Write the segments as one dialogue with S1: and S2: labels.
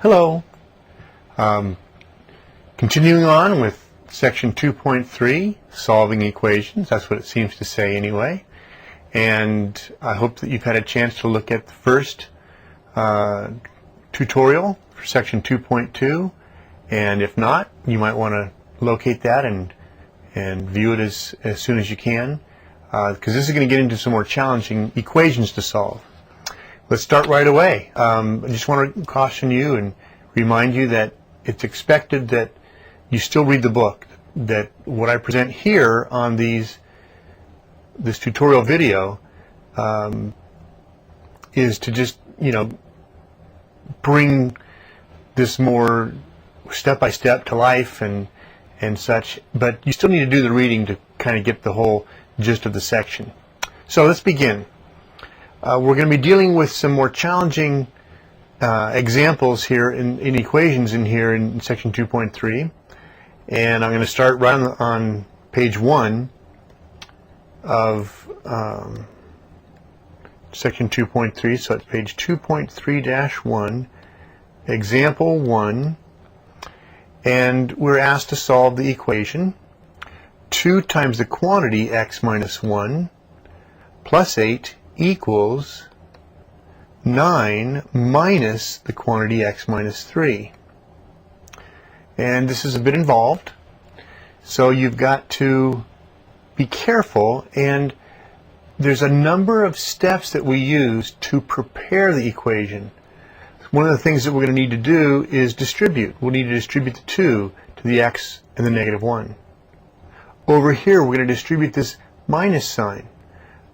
S1: Hello. Continuing on with section 2.3, solving equations. That's what it seems to say anyway. And I hope that you've had a chance to look at the first tutorial for section 2.2. And if not, you might want to locate that and view it as soon as you can, because this is going to get into some more challenging equations to solve. Let's start right away. I just want to caution you and remind you that it's expected that you still read the book, that what I present here on this tutorial video is to just, bring this more step-by-step to life and such, but you still need to do the reading to kind of get the whole gist of the section. So let's begin. We're going to be dealing with some more challenging examples here in equations in section 2.3, and I'm going to start right on page 1 of section 2.3. So it's page 2.3-1, example 1, and we're asked to solve the equation 2 times the quantity x minus 1 plus 8 equals 9 minus the quantity x minus 3. And this is a bit involved, so you've got to be careful, and there's a number of steps that we use to prepare the equation. One of the things that we're going to need to do is distribute. We'll need to distribute the 2 to the x and the negative 1. Over here we're going to distribute this minus sign,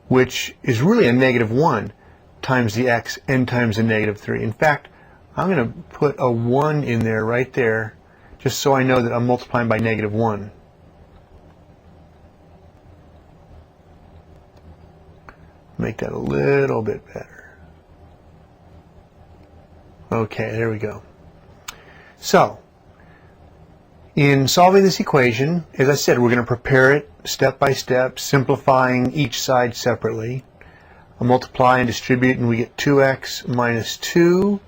S1: which is really a negative 1 times the x n times the negative 3. In fact, I'm going to put a 1 in there right there, just so I know that I'm multiplying by negative 1. Make that a little bit better. Okay, there we go. So, in solving this equation, as I said, we're going to prepare it step by step, simplifying each side separately. I'll multiply and distribute, and we get 2x minus 2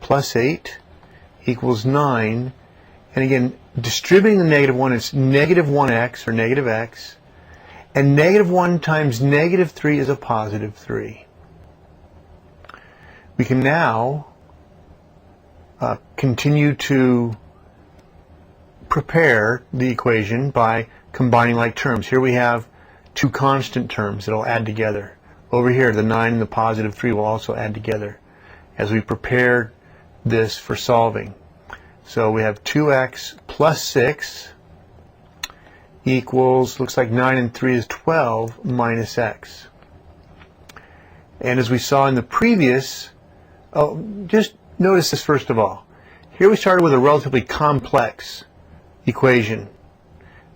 S1: plus 8 equals 9. And again, distributing the negative 1 is negative 1x, or negative x, and negative 1 times negative 3 is a positive 3. We can now continue to prepare the equation by combining like terms. Here we have two constant terms that will add together. Over here, the 9 and the positive 3 will also add together as we prepare this for solving. So we have 2x plus 6 equals, looks like 9 and 3 is 12 minus x. And as we saw in the previous, just notice this first of all. Here we started with a relatively complex equation.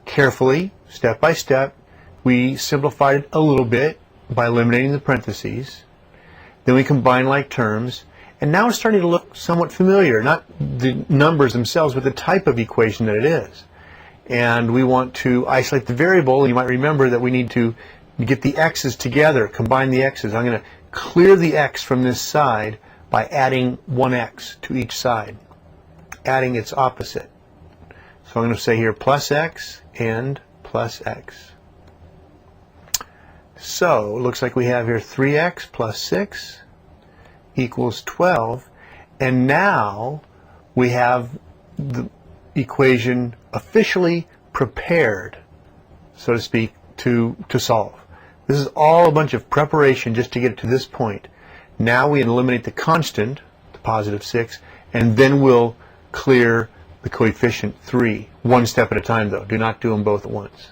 S1: Carefully, step by step, we simplified it a little bit by eliminating the parentheses. Then we combined like terms, and now it's starting to look somewhat familiar, not the numbers themselves, but the type of equation that it is. And we want to isolate the variable. You might remember that we need to get the x's together, combine the x's. I'm going to clear the x from this side by adding 1x to each side, adding its opposite. So I'm going to say here plus x and plus x. So it looks like we have here 3x plus 6 equals 12, and now we have the equation officially prepared, so to speak, to solve. This is all a bunch of preparation just to get it to this point. Now we eliminate the constant, the positive 6, and then we'll clear the coefficient 3, one step at a time though. Do not do them both at once.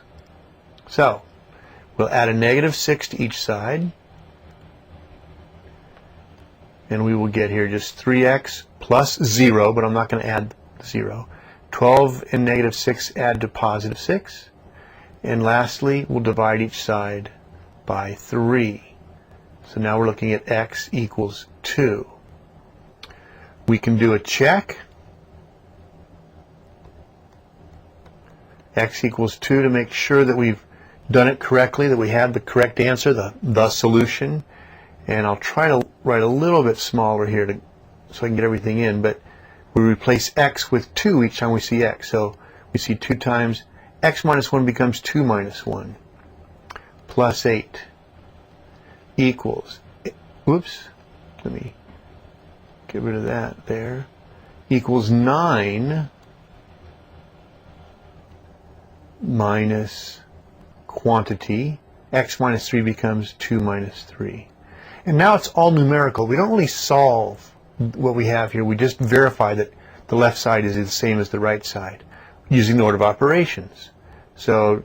S1: So we'll add a negative 6 to each side, and we will get here just 3x plus 0, but I'm not going to add 0. 12 and negative 6 add to positive 6. And lastly, we'll divide each side by 3. So now we're looking at x equals 2. We can do a check. X equals 2 to make sure that we've done it correctly, that we have the correct answer, the solution. And I'll try to write a little bit smaller here so I can get everything in, but we replace x with 2 each time we see x. So we see 2 times x minus 1 becomes 2 minus 1 plus 8 equals, whoops, let me get rid of that there, equals 9 minus quantity. X minus 3 becomes 2 minus 3. And now it's all numerical. We don't really solve what we have here. We just verify that the left side is the same as the right side using the order of operations. So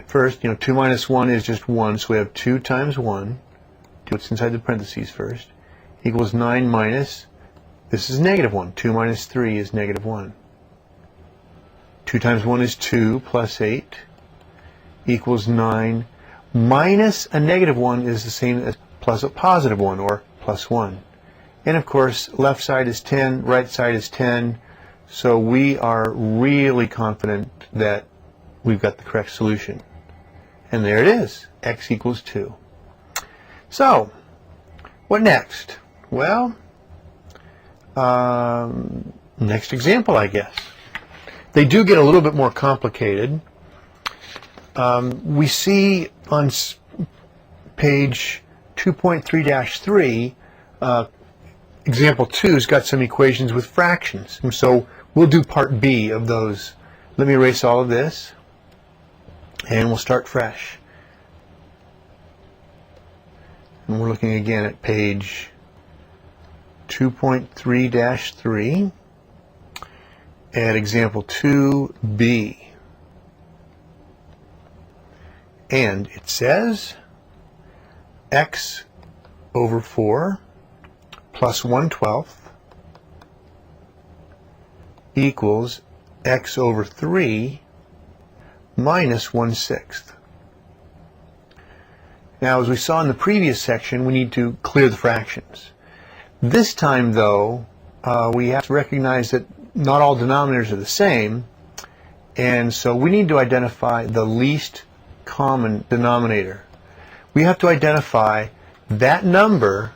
S1: first, 2 minus 1 is just 1, so we have 2 times 1, do what's inside the parentheses first, equals 9 minus, this is negative 1, 2 minus 3 is negative 1. 2 times 1 is 2 plus 8 equals 9 minus a negative 1 is the same as plus a positive 1, or plus 1. And of course, left side is 10, right side is 10, so we are really confident that we've got the correct solution. And there it is, x equals 2. So, what next? Well, next example, I guess. They do get a little bit more complicated. We see on page 2.3-3, example 2's got some equations with fractions. And so we'll do part B of those. Let me erase all of this, and we'll start fresh. And we're looking again at page 2.3-3 at example 2B. And it says x over 4 plus 1/12 equals x over 3 minus 1/6. Now, as we saw in the previous section, we need to clear the fractions. This time, though, we have to recognize that not all denominators are the same, and so we need to identify the least common denominator. We have to identify that number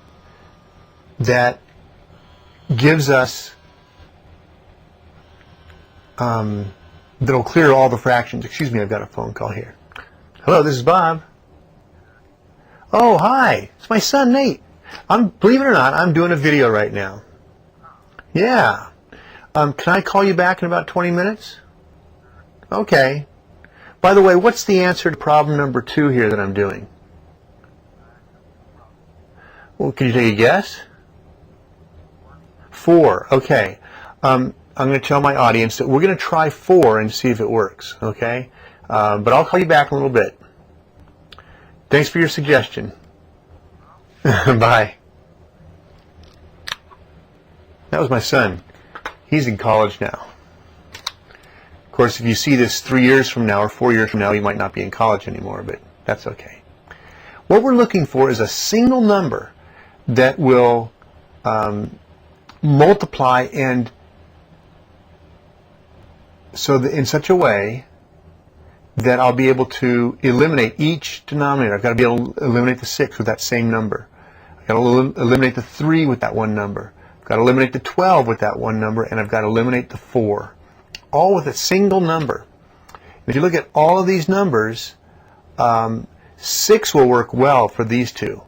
S1: that gives us, that'll clear all the fractions. Excuse me, I've got a phone call here. Hello, this is Bob. Oh, hi. It's my son, Nate. Believe it or not, I'm doing a video right now. Yeah. Can I call you back in about 20 minutes? Okay. By the way, what's the answer to problem number 2 here that I'm doing? Well, can you take a guess? 4. Okay. I'm going to tell my audience that we're going to try 4 and see if it works. Okay. But I'll call you back in a little bit. Thanks for your suggestion. Bye. That was my son. He's in college now. Of course, if you see this 3 years from now or 4 years from now, you might not be in college anymore, but that's okay. What we're looking for is a single number that will multiply and so that in such a way that I'll be able to eliminate each denominator. I've got to be able to eliminate the 6 with that same number. I've got to eliminate the 3 with that one number. I've got to eliminate the 12 with that one number, and I've got to eliminate the 4. All with a single number. If you look at all of these numbers, 6 will work well for these two.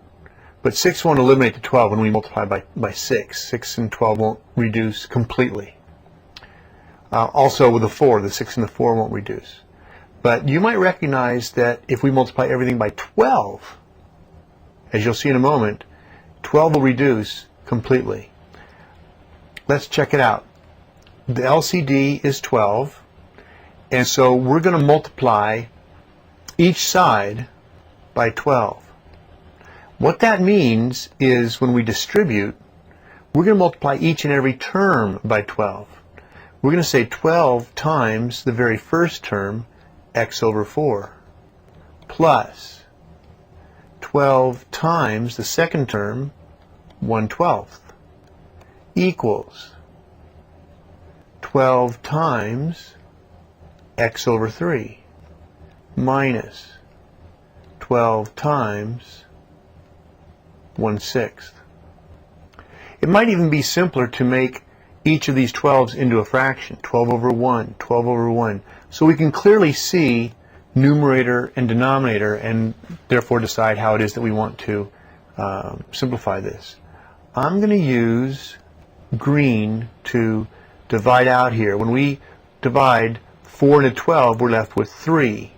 S1: But 6 won't eliminate the 12 when we multiply by 6. 6 and 12 won't reduce completely. Also with the 4, the 6 and the 4 won't reduce. But you might recognize that if we multiply everything by 12, as you'll see in a moment, 12 will reduce completely. Let's check it out. The LCD is 12, and so we're going to multiply each side by 12. What that means is when we distribute, we're going to multiply each and every term by 12. We're going to say 12 times the very first term, x over 4, plus 12 times the second term, 1/12, equals 12 times x over 3 minus 12 times 1/6. It might even be simpler to make each of these 12s into a fraction, 12 over 1, 12 over 1. So we can clearly see numerator and denominator and therefore decide how it is that we want to simplify this. I'm going to use green to divide out here. When we divide 4 into 12, we're left with 3.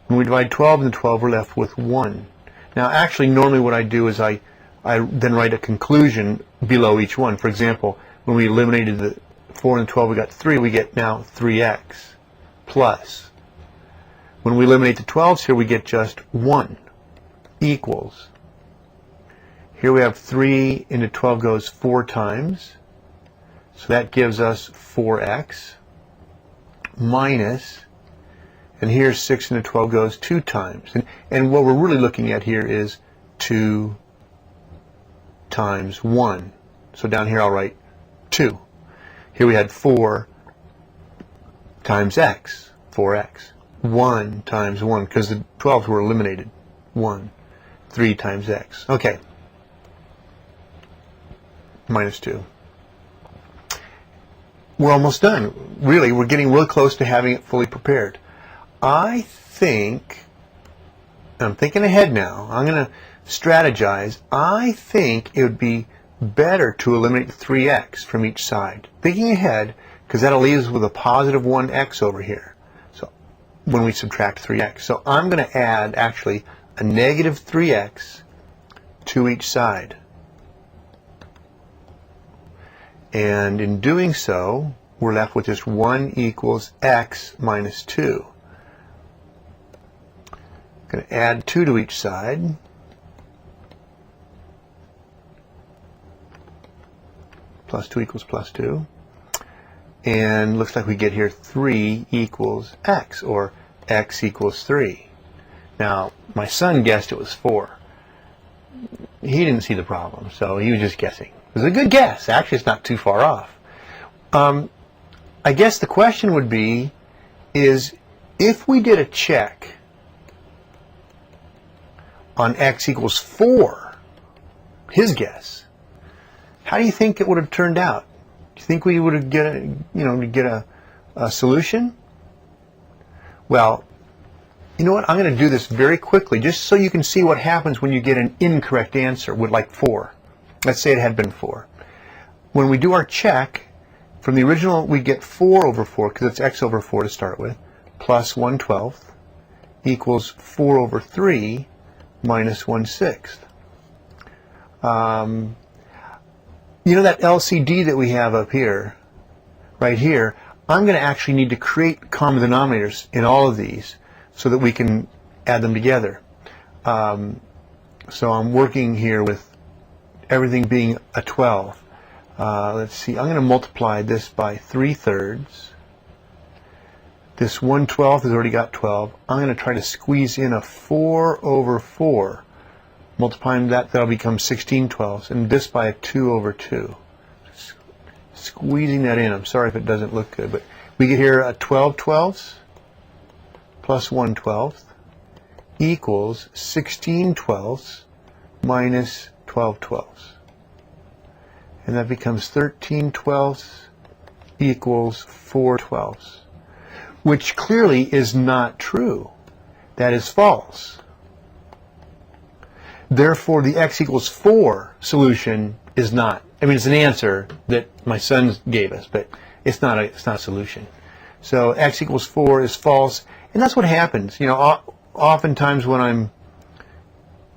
S1: When we divide 12 into 12, we're left with 1. Now, actually, normally what I do is I then write a conclusion below each one. For example, when we eliminated the 4 and 12, we got 3. We get now 3x plus. When we eliminate the 12s here, we get just 1 equals. Here we have 3 into 12 goes 4 times. So that gives us 4x minus, and here 6 into 12 goes 2 times. And what we're really looking at here is 2 times 1. So down here I'll write 2. Here we had 4 times x, 4x. 1 times 1, because the 12s were eliminated. 1. 3 times x. Okay. Minus 2. We're almost done. Really, we're getting real close to having it fully prepared. I think, I'm thinking ahead now, I'm going to strategize. I think it would be better to eliminate 3x from each side. Thinking ahead, because that'll leave us with a positive 1x over here. So when we subtract 3x. So I'm going to add actually a negative 3x to each side. And in doing so, we're left with just 1 equals x minus 2. I'm going to add 2 to each side. Plus 2 equals plus 2. And looks like we get here 3 equals x, or x equals 3. Now, my son guessed it was 4. He didn't see the problem, so he was just guessing. It was a good guess. Actually, it's not too far off. I guess the question would be, is if we did a check on x equals 4, his guess, how do you think it would have turned out? Do you think we would have get a solution? Well, you know what? I'm going to do this very quickly, just so you can see what happens when you get an incorrect answer with like 4. Let's say it had been 4. When we do our check, from the original we get 4 over 4, because it's x over 4 to start with, plus 1/12 equals 4 over 3 minus 1/6. You know that LCD that we have up here, right here, I'm going to actually need to create common denominators in all of these so that we can add them together. So I'm working here with everything being a 12. Let's see, I'm going to multiply this by 3/3. This 1/12 has already got 12. I'm going to try to squeeze in a 4 over 4. Multiplying that, that'll become 16/12, and this by a 2 over 2. Squeezing that in. I'm sorry if it doesn't look good, but we get here a 12/12 plus 1/12 equals 16/12 minus 12/12. And that becomes 13/12 equals 4/12, which clearly is not true. That is false. Therefore, the x equals 4 solution is not. I mean, it's an answer that my son gave us, but it's not a solution. So x equals 4 is false, and that's what happens. You know, oftentimes when I'm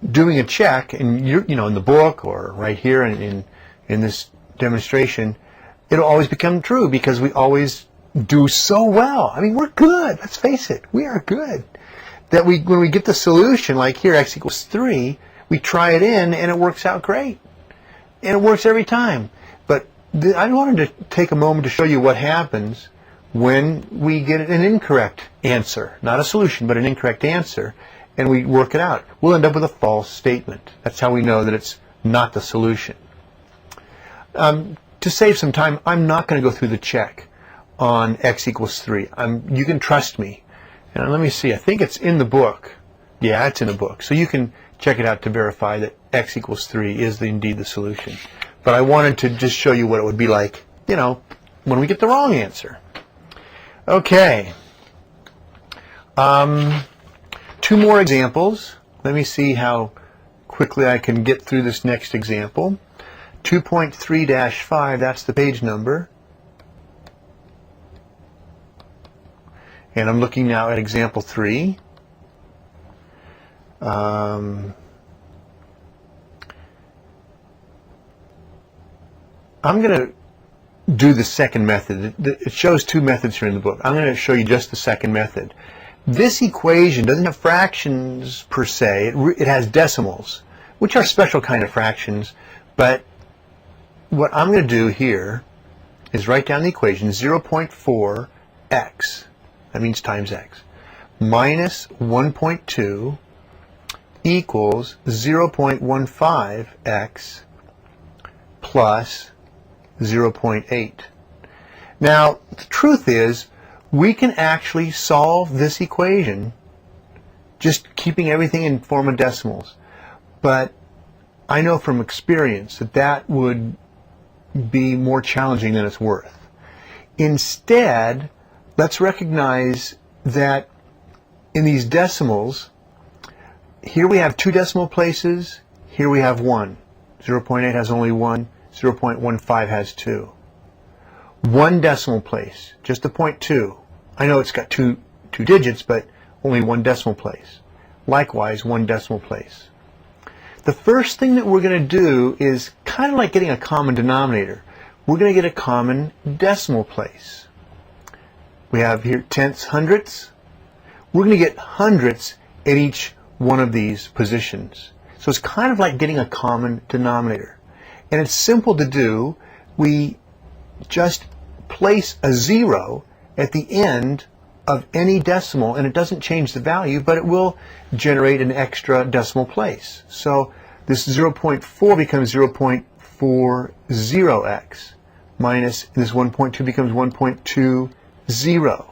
S1: doing a check, and in the book or right here in this demonstration, it'll always become true because we always do so well. I mean, we're good. Let's face it, we are good. That when we get the solution, like here, x equals 3, we try it in and it works out great, and it works every time. But I wanted to take a moment to show you what happens when we get an incorrect answer, not a solution, but an incorrect answer, and we work it out. We'll end up with a false statement. That's how we know that it's not the solution. To save some time, I'm not going to go through the check on x equals 3. You can trust me. And let me see. I think it's in the book. Yeah, it's in the book. So you can check it out to verify that x equals 3 is indeed the solution. But I wanted to just show you what it would be like, you know, when we get the wrong answer. Okay. 2 more examples. Let me see how quickly I can get through this next example. 2.3-5, that's the page number. And I'm looking now at example 3. I'm going to do the second method. It shows 2 methods here in the book. I'm going to show you just the second method. This equation doesn't have fractions per se. It has decimals, which are special kind of fractions. But what I'm going to do here is write down the equation 0.4x, that means times x, minus 1.2 equals 0.15x plus 0.8. Now, the truth is, we can actually solve this equation just keeping everything in form of decimals. But I know from experience that that would be more challenging than it's worth. Instead, let's recognize that in these decimals, here we have 2 decimal places, here we have 1. 0.8 has only 1, 0.15 has 2. 1 decimal place, just the 0.2. I know it's got two digits, but only 1 decimal place. Likewise, 1 decimal place. The first thing that we're going to do is kind of like getting a common denominator. We're going to get a common decimal place. We have here tenths, hundredths. We're going to get hundredths at each one of these positions. So it's kind of like getting a common denominator. And it's simple to do. We just place a 0 at the end of any decimal, and it doesn't change the value, but it will generate an extra decimal place. So this 0.4 becomes 0.40x minus this 1.2 becomes 1.20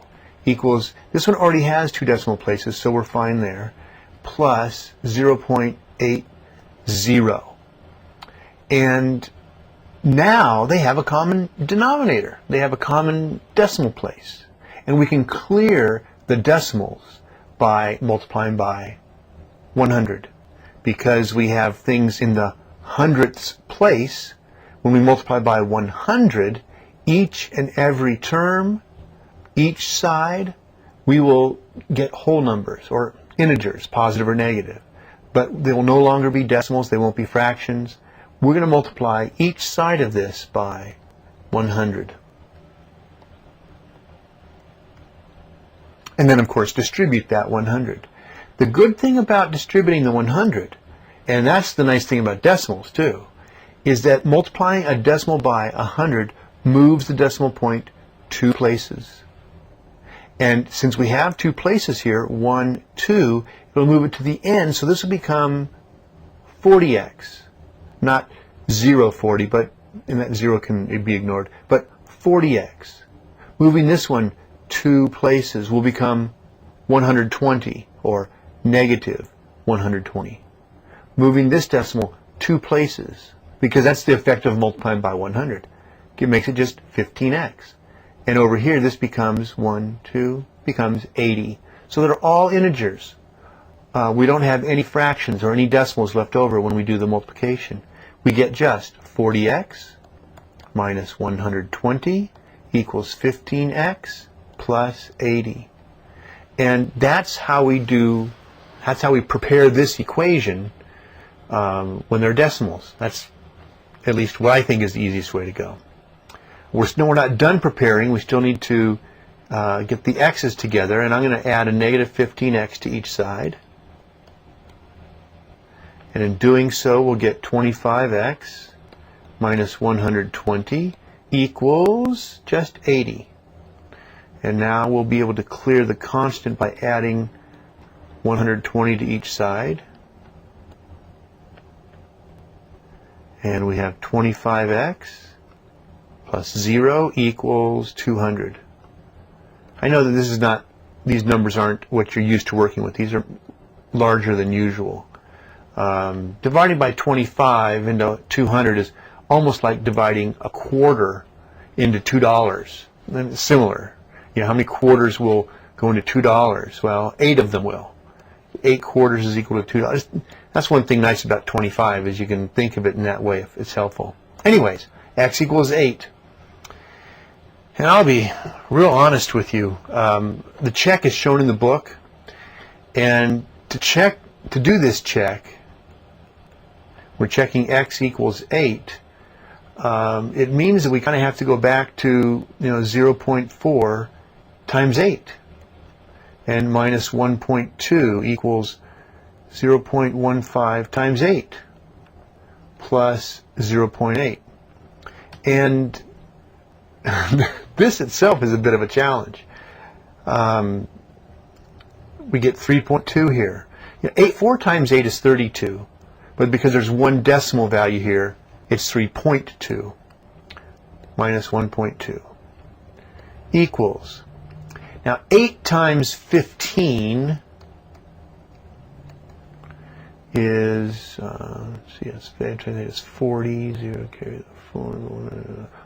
S1: equals, this one already has 2 decimal places, so we're fine there, plus 0.80. And now they have a common denominator. They have a common decimal place. And we can clear the decimals by multiplying by 100. Because we have things in the hundredths place, when we multiply by 100, each and every term, each side, we will get whole numbers or integers, positive or negative. But they will no longer be decimals, they won't be fractions. We're going to multiply each side of this by 100. And then, of course, distribute that 100. The good thing about distributing the 100, and that's the nice thing about decimals too, is that multiplying a decimal by 100 moves the decimal point 2 places. And since we have 2 places here, 1, 2, it'll move it to the end, so this will become 40x. Not 040, but, and that 0 can be ignored, but 40x. Moving this one 2 places will become 120, or negative 120. Moving this decimal 2 places, because that's the effect of multiplying by 100. It makes it just 15x. And over here, this becomes 1, 2, becomes 80. So they're all integers. We don't have any fractions or any decimals left over when we do the multiplication. We get just 40x minus 120 equals 15x plus 80. And that's how we prepare this equation when they're decimals. That's at least what I think is the easiest way to go. We're not done preparing. We still need to get the x's together, and I'm going to add a negative 15x to each side. And in doing so, we'll get 25x minus 120 equals just 80. And now we'll be able to clear the constant by adding 120 to each side. And we have 25x plus 0 equals 200. I know that this is not, these numbers aren't what you're used to working with. These are larger than usual. Dividing by 25 into 200 is almost like dividing a quarter into $2. And it's similar. You know, how many quarters will go into $2? Well, 8 of them will. 8 quarters is equal to $2. That's one thing nice about 25 is you can think of it in that way if it's helpful. Anyways, x equals 8. And I'll be real honest with you. The check is shown in the book, and to do this check, we're checking x equals 8. It means that we kind of have to go back to 0.4 times 8, and minus 1.2 equals 0.15 times 8 plus 0.8. And this itself is a bit of a challenge. We get 3.2 here. 4 times 8 is 32, but because there's one decimal value here, it's 3.2 minus 1.2 equals. Now 8 times 15 is, it's 40, 0 carry the 4,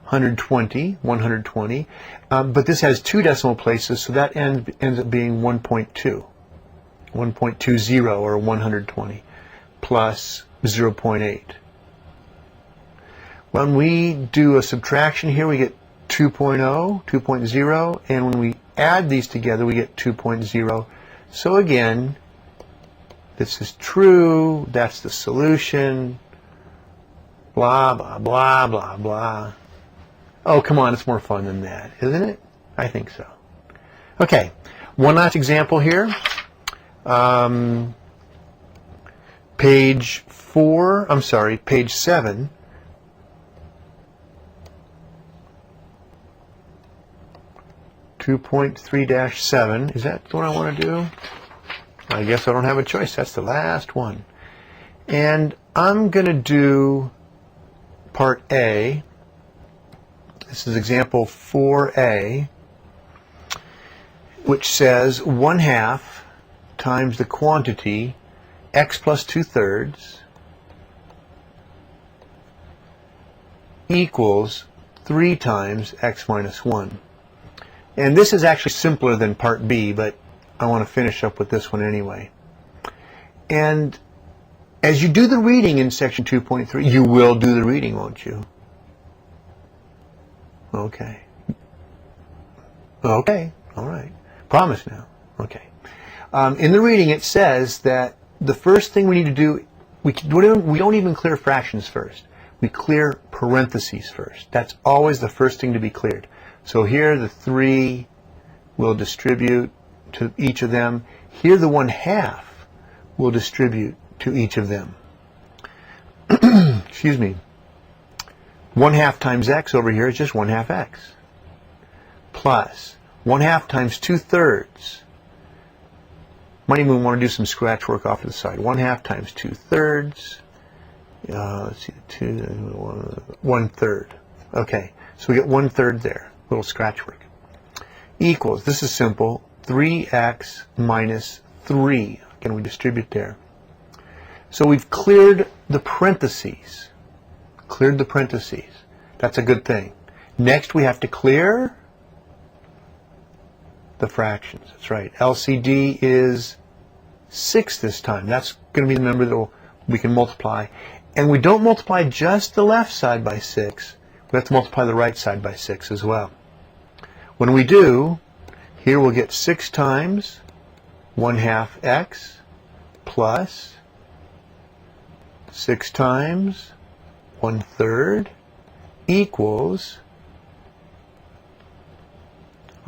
S1: 120, but this has 2 decimal places, so that ends up being 1.2, 1.20 or 120 plus 0.8. When we do a subtraction here, we get 2.0, 2.0, and when we add these together, we get 2.0. So again, this is true, that's the solution, blah, blah, blah, blah, blah. Oh, come on, it's more fun than that, isn't it? I think so. Okay, one last example here. Page 7. (2.3-7). Is that what I want to do? I guess I don't have a choice. That's the last one. And I'm going to do part A. This is example 4A, which says 1/2 times the quantity x plus 2/3 equals 3 times x minus 1. And this is actually simpler than part B, but I want to finish up with this one anyway. And as you do the reading in section 2.3, you will do the reading, won't you? Okay. Okay. All right. Promise now. Okay. In the reading, it says that the first thing we need to do, we don't even clear fractions first. We clear parentheses first. That's always the first thing to be cleared. So here the 3 will distribute to each of them. Here the 1/2 will distribute to each of them. Excuse me. 1/2 times x over here is just 1/2 x. Plus 1/2 times 2/3. Might even want to do some scratch work off to the side. 1/2 times 2/3. Let's see, 1/3. Okay, so we get 1/3 there. Little scratch work. Equals, this is simple, 3x minus 3. Can we distribute there? So we've cleared the parentheses. Cleared the parentheses. That's a good thing. Next we have to clear the fractions. That's right. LCD is 6 this time. That's going to be the number that we can multiply. And we don't multiply just the left side by 6. We have to multiply the right side by 6 as well. When we do, here we'll get 6 times 1/2 x plus 6 times 1/3 equals,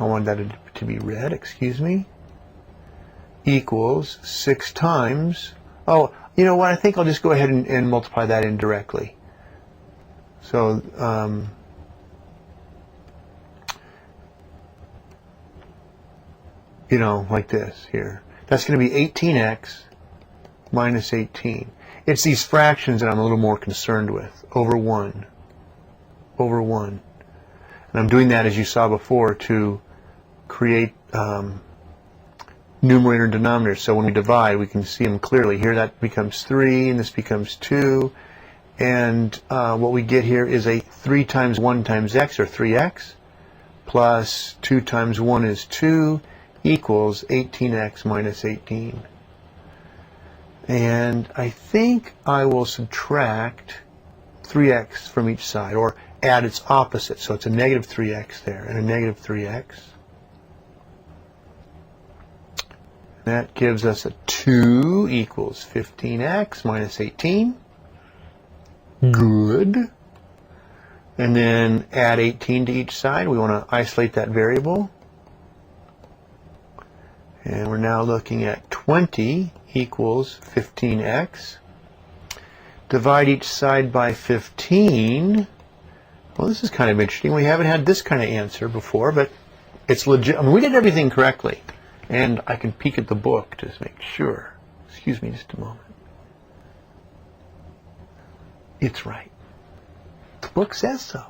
S1: I want that to be red, excuse me, equals 6 times, oh, you know what, I think I'll just go ahead and multiply that in directly. So, you know, like this here. That's going to be 18x minus 18. It's these fractions that I'm a little more concerned with. Over 1. Over 1. And I'm doing that, as you saw before, to create numerator and denominator. So when we divide, we can see them clearly. Here that becomes 3, and this becomes 2. And what we get here is a 3 times 1 times x, or 3x, plus 2 times 1 is 2, equals 18x minus 18. And I think I will subtract 3x from each side, or add its opposite. So it's a negative 3x there, and a negative 3x. That gives us a 2 equals 15x minus 18. Good. And then add 18 to each side. We want to isolate that variable. And we're now looking at 20 equals 15x. Divide each side by 15. Well, this is kind of interesting. We haven't had this kind of answer before, but it's legit. I mean, we did everything correctly. And I can peek at the book to make sure. Excuse me just a moment. It's right. The book says so.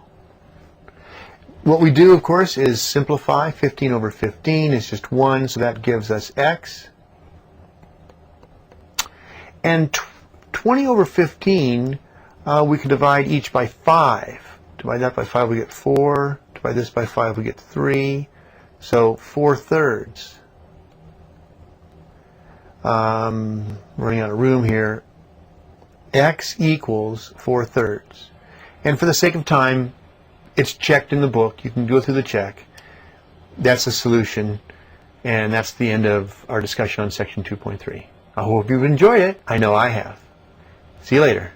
S1: What we do, of course, is simplify. 15 over 15 is just 1, so that gives us x. And 20 over 15, we can divide each by 5. Divide that by 5, we get 4. Divide this by 5, we get 3. So 4/3. Running out of room here. X equals 4/3. And for the sake of time, it's checked in the book. You can go through the check. That's the solution. And that's the end of our discussion on section 2.3. I hope you've enjoyed it. I know I have. See you later.